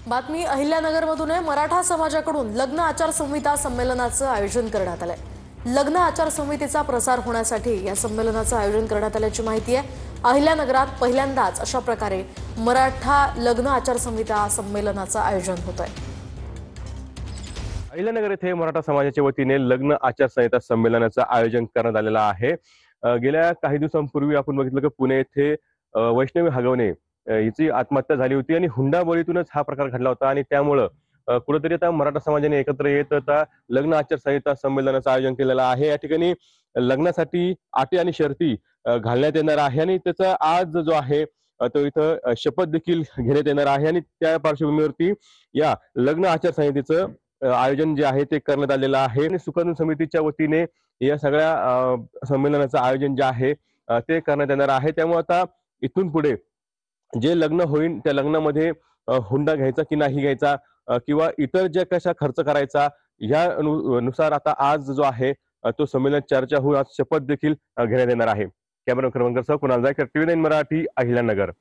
बातमी अहिल्यानगरमधून आहे। मराठा समाजाकडून लग्न आचारसंहिता संमेलनाचं आयोजन करण्यात आलंय। लग्न आचारसंहितेचा प्रसार होण्यासाठी या संमेलनाचं आयोजन करण्यात आल्याची माहिती आहे। अहिल्यानगरात पहिल्यांदाच अशा प्रकारे मराठा लग्न आचारसंहिता संमेलनाचं आयोजन होतंय। अहिल्यानगर येथे मराठा समाजाच्या वतीने लग्न आचारसंहिता संमेलनाचं आयोजन करण्यात आलेलं आहे। गेल्या काही दिवसांपूर्वी आपण बघितलं की पुणे येथे वैष्णवी हगवणे हिची आत्महत्या झाली होती आणि हुंडाबळीतूनच हा प्रकार घडला होता आणि त्यामुळं कुठेतरी आता मराठा समाजाने एकत्र येत आता लग्न आचारसंहिता संमेलनाचं आयोजन केलेलं आहे। या ठिकाणी लग्नासाठी अटी आणि शर्ती घालण्यात येणार आहे आणि त्याचा आज जो आहे तो इथं शपथ देखील घेण्यात येणार आहे आणि त्या पार्श्वभूमीवरती या लग्न आचारसंहितेचं आयोजन जे आहे ते करण्यात आलेलं आहे आणि सुकाणू समितीच्या वतीने या सगळ्या संमेलनाचं आयोजन जे आहे ते करण्यात येणार आहे। त्यामुळे आता इथून पुढे जे लग्न होईल त्या लग्नामध्ये हुंडा घ्यायचा की नाही घ्यायचा किंवा इतर ज्या कशा खर्च करायचा या नुसार आता आज जो आहे तो संमेलन चर्चा होऊन आज शपथ देखील घेण्यात येणार आहे। कॅमेरा क्रमांकासह कुणाल जायकर, TV9 मराठी, अहिल्यानगर।